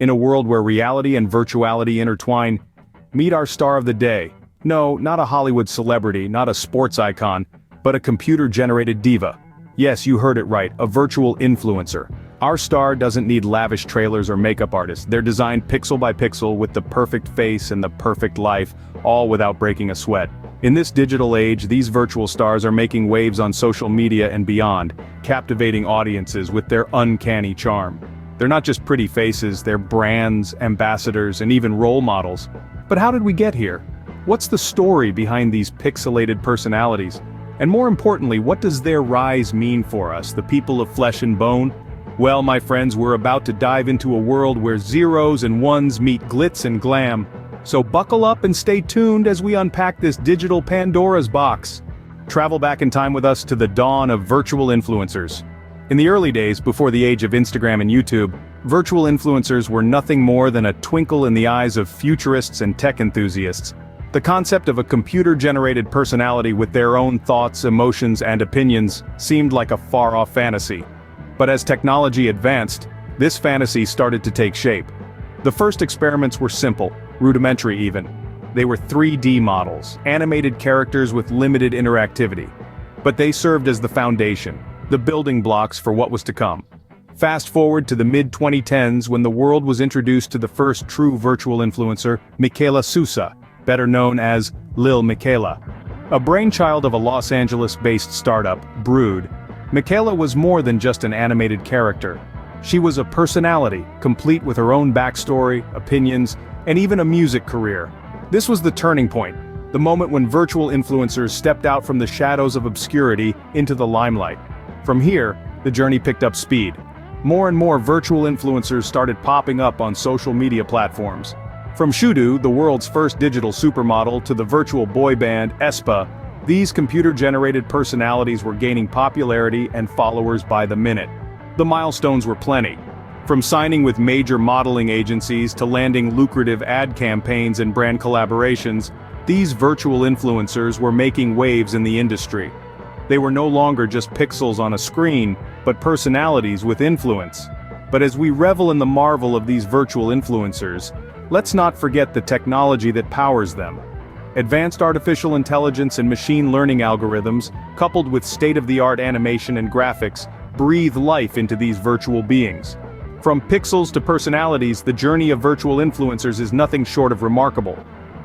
In a world where reality and virtuality intertwine, meet our star of the day. No, not a Hollywood celebrity, not a sports icon, but a computer-generated diva. Yes, you heard it right, a virtual influencer. Our star doesn't need lavish trailers or makeup artists. They're designed pixel by pixel with the perfect face and the perfect life, all without breaking a sweat. In this digital age, these virtual stars are making waves on social media and beyond, captivating audiences with their uncanny charm. They're not just pretty faces, they're brands, ambassadors, and even role models. But how did we get here? What's the story behind these pixelated personalities? And more importantly, what does their rise mean for us, the people of flesh and bone? Well, my friends, we're about to dive into a world where zeros and ones meet glitz and glam. So buckle up and stay tuned as we unpack this digital Pandora's box. Travel back in time with us to the dawn of virtual influencers. In the early days, before the age of Instagram and YouTube, virtual influencers were nothing more than a twinkle in the eyes of futurists and tech enthusiasts. The concept of a computer-generated personality with their own thoughts, emotions, and opinions seemed like a far-off fantasy. But as technology advanced, this fantasy started to take shape. The first experiments were simple, rudimentary even. They were 3D models, animated characters with limited interactivity. But they served as the foundation, the building blocks for what was to come. Fast forward to the mid-2010s when the world was introduced to the first true virtual influencer, Michaela Sousa, better known as Lil Michaela. A brainchild of a Los Angeles-based startup, Brood, Michaela was more than just an animated character. She was a personality, complete with her own backstory, opinions, and even a music career. This was the turning point, the moment when virtual influencers stepped out from the shadows of obscurity into the limelight. From here, the journey picked up speed. More and more virtual influencers started popping up on social media platforms. From Shudu, the world's first digital supermodel, to the virtual boy band, aespa, these computer-generated personalities were gaining popularity and followers by the minute. The milestones were plenty. From signing with major modeling agencies to landing lucrative ad campaigns and brand collaborations, these virtual influencers were making waves in the industry. They were no longer just pixels on a screen, but personalities with influence. But as we revel in the marvel of these virtual influencers, let's not forget the technology that powers them. Advanced artificial intelligence and machine learning algorithms, coupled with state-of-the-art animation and graphics, breathe life into these virtual beings. From pixels to personalities, the journey of virtual influencers is nothing short of remarkable.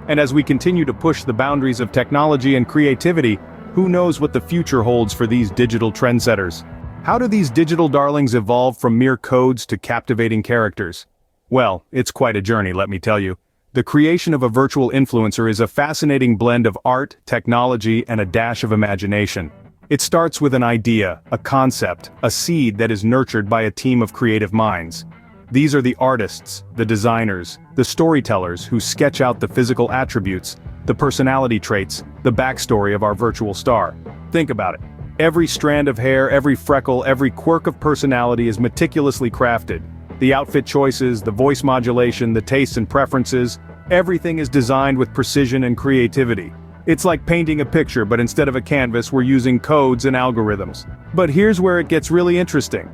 And as we continue to push the boundaries of technology and creativity, who knows what the future holds for these digital trendsetters? How do these digital darlings evolve from mere codes to captivating characters? Well, it's quite a journey, let me tell you. The creation of a virtual influencer is a fascinating blend of art, technology, and a dash of imagination. It starts with an idea, a concept, a seed that is nurtured by a team of creative minds. These are the artists, the designers, the storytellers who sketch out the physical attributes, the personality traits, the backstory of our virtual star. Think about it. Every strand of hair, every freckle, every quirk of personality is meticulously crafted. The outfit choices, the voice modulation, the tastes and preferences, everything is designed with precision and creativity. It's like painting a picture, but instead of a canvas, we're using codes and algorithms. But here's where it gets really interesting.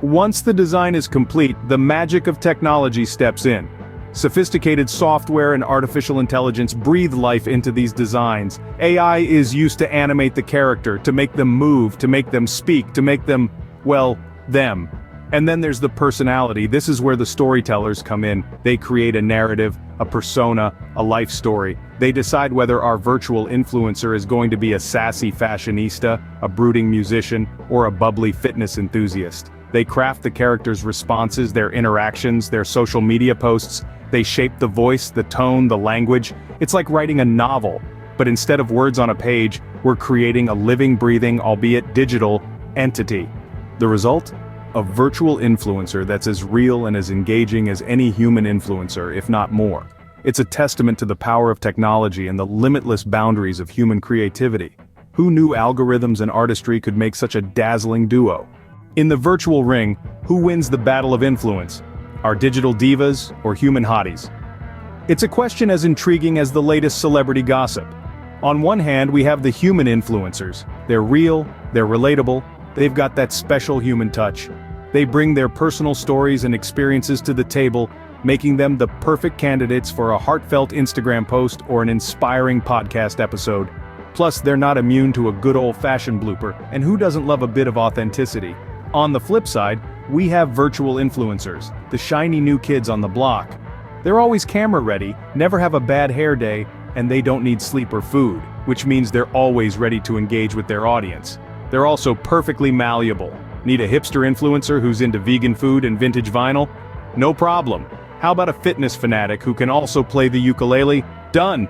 Once the design is complete, the magic of technology steps in. Sophisticated software and artificial intelligence breathe life into these designs. AI is used to animate the character, to make them move, to make them speak, to make them, well, them. And then there's the personality. This is where the storytellers come in. They create a narrative, a persona, a life story. They decide whether our virtual influencer is going to be a sassy fashionista, a brooding musician, or a bubbly fitness enthusiast. They craft the character's responses, their interactions, their social media posts. They shape the voice, the tone, the language. It's like writing a novel, but instead of words on a page, we're creating a living, breathing, albeit digital, entity. The result? A virtual influencer that's as real and as engaging as any human influencer, if not more. It's a testament to the power of technology and the limitless boundaries of human creativity. Who knew algorithms and artistry could make such a dazzling duo? In the virtual ring, who wins the battle of influence? Our digital divas or human hotties? It's a question as intriguing as the latest celebrity gossip. On one hand, we have the human influencers. They're real, they're relatable, they've got that special human touch. They bring their personal stories and experiences to the table, making them the perfect candidates for a heartfelt Instagram post or an inspiring podcast episode. Plus, they're not immune to a good old-fashioned blooper, and who doesn't love a bit of authenticity? On the flip side, we have virtual influencers, the shiny new kids on the block. They're always camera ready, never have a bad hair day, and they don't need sleep or food, which means they're always ready to engage with their audience. They're also perfectly malleable. Need a hipster influencer who's into vegan food and vintage vinyl? No problem. How about a fitness fanatic who can also play the ukulele? Done!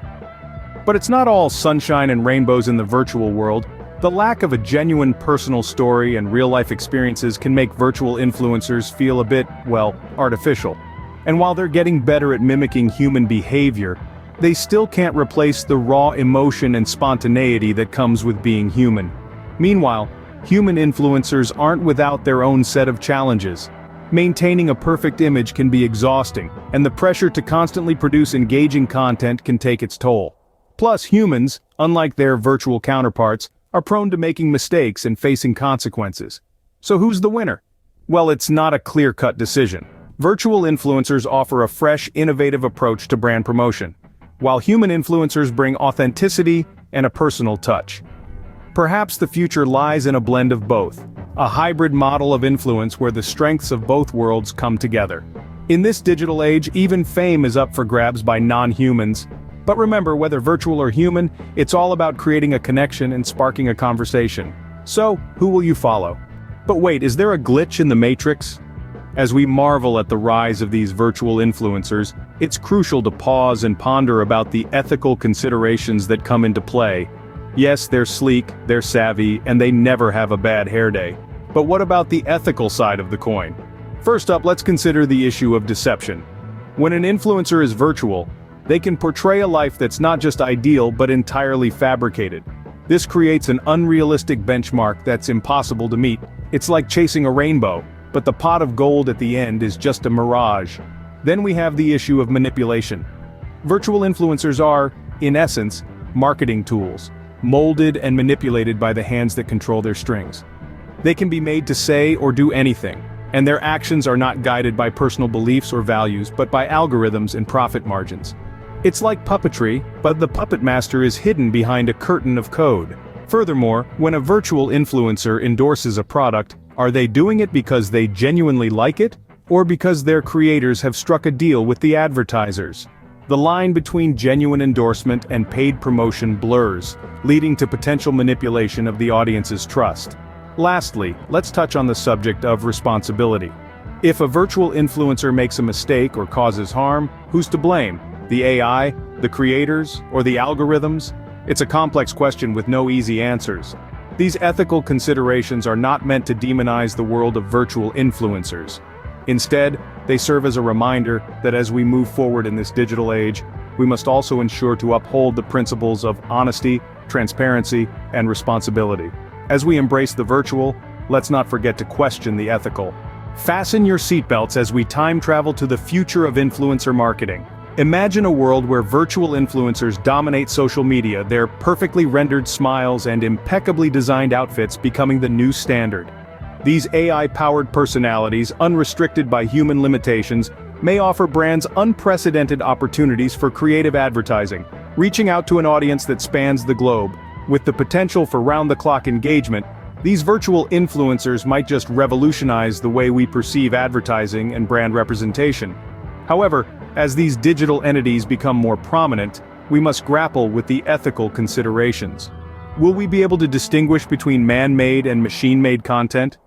But it's not all sunshine and rainbows in the virtual world. The lack of a genuine personal story and real-life experiences can make virtual influencers feel a bit, well, artificial. And while they're getting better at mimicking human behavior, they still can't replace the raw emotion and spontaneity that comes with being human. Meanwhile, human influencers aren't without their own set of challenges. Maintaining a perfect image can be exhausting, and the pressure to constantly produce engaging content can take its toll. Plus, humans, unlike their virtual counterparts, are prone to making mistakes and facing consequences. So who's the winner? Well, it's not a clear-cut decision. Virtual influencers offer a fresh, innovative approach to brand promotion, while human influencers bring authenticity and a personal touch. Perhaps the future lies in a blend of both, a hybrid model of influence where the strengths of both worlds come together. In this digital age, even fame is up for grabs by non-humans. But remember, whether virtual or human, it's all about creating a connection and sparking a conversation. So, who will you follow? But wait, is there a glitch in the matrix? As we marvel at the rise of these virtual influencers, it's crucial to pause and ponder about the ethical considerations that come into play. Yes, they're sleek, they're savvy, and they never have a bad hair day. But what about the ethical side of the coin? First up, let's consider the issue of deception. When an influencer is virtual, they can portray a life that's not just ideal but entirely fabricated. This creates an unrealistic benchmark that's impossible to meet. It's like chasing a rainbow, but the pot of gold at the end is just a mirage. Then we have the issue of manipulation. Virtual influencers are, in essence, marketing tools, molded and manipulated by the hands that control their strings. They can be made to say or do anything, and their actions are not guided by personal beliefs or values but by algorithms and profit margins. It's like puppetry, but the puppet master is hidden behind a curtain of code. Furthermore, when a virtual influencer endorses a product, are they doing it because they genuinely like it, or because their creators have struck a deal with the advertisers? The line between genuine endorsement and paid promotion blurs, leading to potential manipulation of the audience's trust. Lastly, let's touch on the subject of responsibility. If a virtual influencer makes a mistake or causes harm, who's to blame? The AI, the creators, or the algorithms? It's a complex question with no easy answers. These ethical considerations are not meant to demonize the world of virtual influencers. Instead, they serve as a reminder that as we move forward in this digital age, we must also ensure to uphold the principles of honesty, transparency, and responsibility. As we embrace the virtual, let's not forget to question the ethical. Fasten your seatbelts as we time travel to the future of influencer marketing. Imagine a world where virtual influencers dominate social media, their perfectly rendered smiles and impeccably designed outfits becoming the new standard. These AI-powered personalities, unrestricted by human limitations, may offer brands unprecedented opportunities for creative advertising, reaching out to an audience that spans the globe. With the potential for round-the-clock engagement, these virtual influencers might just revolutionize the way we perceive advertising and brand representation. However, as these digital entities become more prominent, we must grapple with the ethical considerations. Will we be able to distinguish between man-made and machine-made content?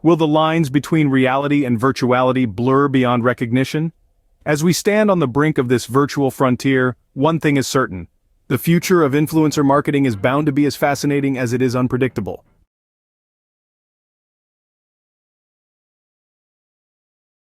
Will the lines between reality and virtuality blur beyond recognition? As we stand on the brink of this virtual frontier, one thing is certain: the future of influencer marketing is bound to be as fascinating as it is unpredictable.